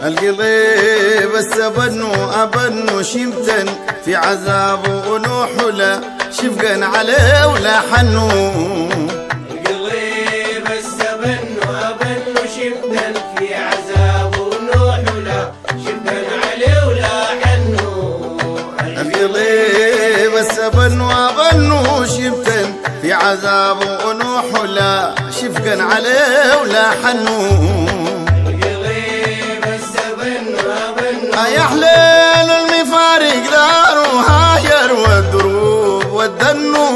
القلب السبن أبن شمتا في عذاب ونوح لا شفقا عليه ولا حنو. القلب السبن أبن شمتا في عذاب ونوح لا شفقا عليه ولا حنو. القلب السبن أبن شمتا في عذاب ونوح لا شفقا عليه ولا حنو. يا حليل المفارق دار وهاجر والدروب والدنو.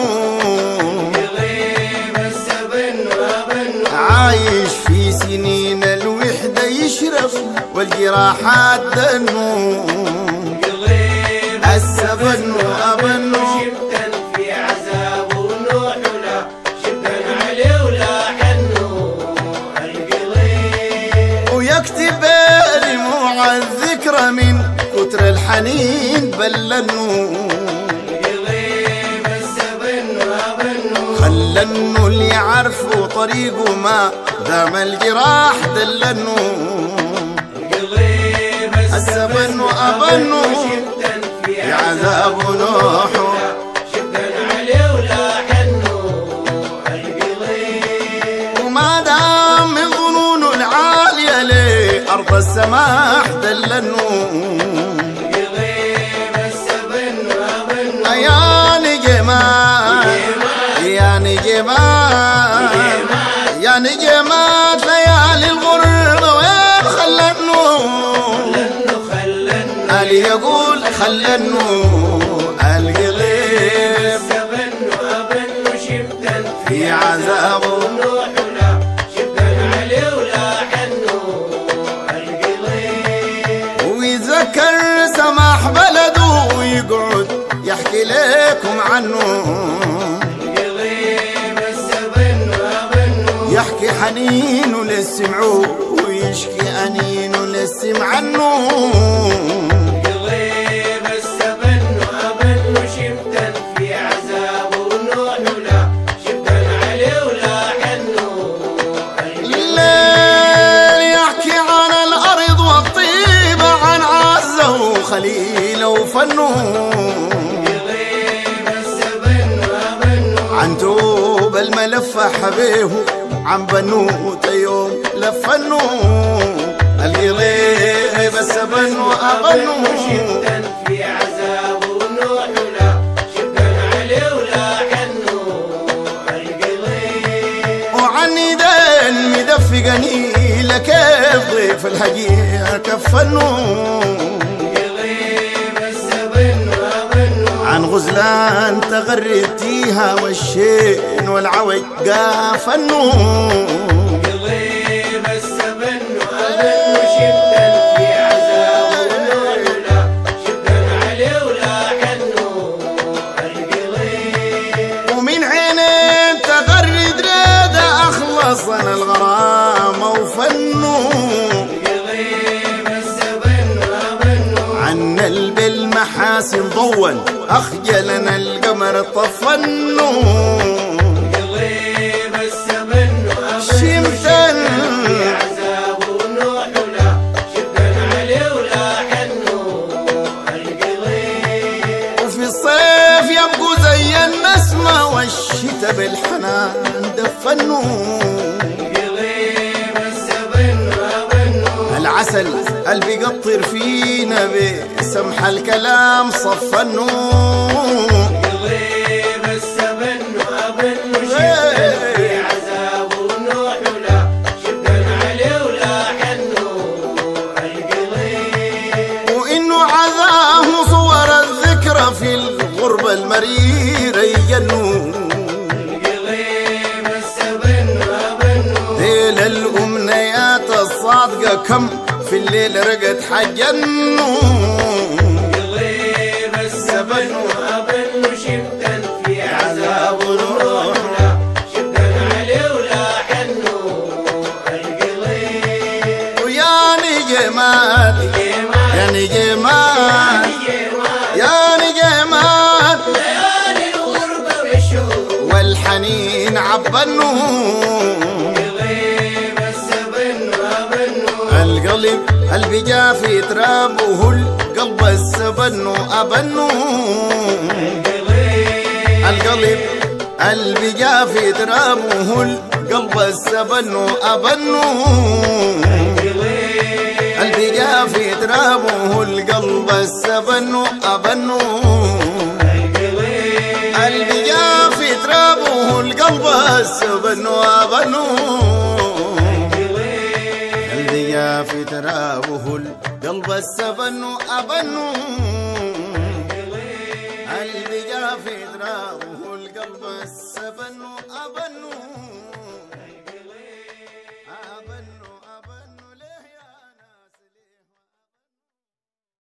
عايش في سنين الوحدة يشرب والجراحات دنو. السبن وأبنو شبتا في عذاب ونوح لا شبتا عليه ولا حنو. القليب ويكتب دموع الذكرى من كتر الحنين بلنو. القليب السبن وأبنو خلنو اللي يعرفوا طريقه ما دام الجراح دلنو. القليب السبن وأبنو شبتا في عذاب نوح شبتا عليه ولا حنو. القليب وما دام من ظنونه العالية ليه أرض السماح دلنو. القليب السبن وأبنو يا نجمات يا نجمات يا نجمات ليالي الغربة وين خلنو. اللي يقول خلنو. القليب السبن وأبن شبتا في عذابه ونوح لا شبتا عليه ولا حنو. القليب ويتذكر سماح بلده ويقعد يحكي لكم عنه. القليب السبن وأبن يحكي حنينه للسمعوا ويشكي أنينه للسمع عنه. القليب السبن وأبن شبتا في عذاب ونوح لا شبتا عليه ولا حنو. الليل يحكي عن الأرض والطيبة عن عزه وخليله وفنه. القليب السبن وأبن عن توب الملفة حبيه عن بنوت يوم لفنو. القليب السبن وأبنو شبتا في عذاب ونوح لا شبتا عليه ولا حنو. القليب وعن يدين مدفقني لكيف ضيف الهجير كفنو. القليب السبن وأبنو عن غزلان تغربتيها والشين والعوج قافنو. القليب السبن وأبن شبتا في عذاب ونوح لا شبتا عليه ولا حنو. القليب ومن عينين تغرد ريدة أخلص أنا الغرام وفنو. القليب السبن وأبنو عن بالمحاسن ضوا أخجلنا القمر طفنو. القليب السبن وأبن شمتا في عذاب ونوح لا شبتا عليه ولا حنو. القليب وفي الصيف يبقوا زي النسمة والشتاء بالحنان دفنو. القليب السبن وأبنو العسل قلبي قطر فينا بسمح الكلام صفنو. القليب السبن وأبن شبتا في عذاب ونوح لا شبتا عليه ولا حنو. القليب وإنه عذاه صور الذكرى في الغربة المريرة يجنو. القليب السبن وأبنو ليل الأمنيات الصادقة كم في الليل رقت حجنو. القليب السبن وأبن شبتا في عذاب ونوح لا شبتا عليه ولا حنو. القليب ويا نجمات يا نجمات يا نجمات ليالي الغربة والشوق والحنين عبنو. القليب السبن وأبنو القلب قلبي جا في ترابه القلب السبن أبنو القلب قلبي جا في ترابه القلب السبن أبنو قلبي جا في ترابه القلب السبن أبنو قلبي جا في ترابه القلب السبن أبنو قلبي جا في ترابه القلب السبن أبنو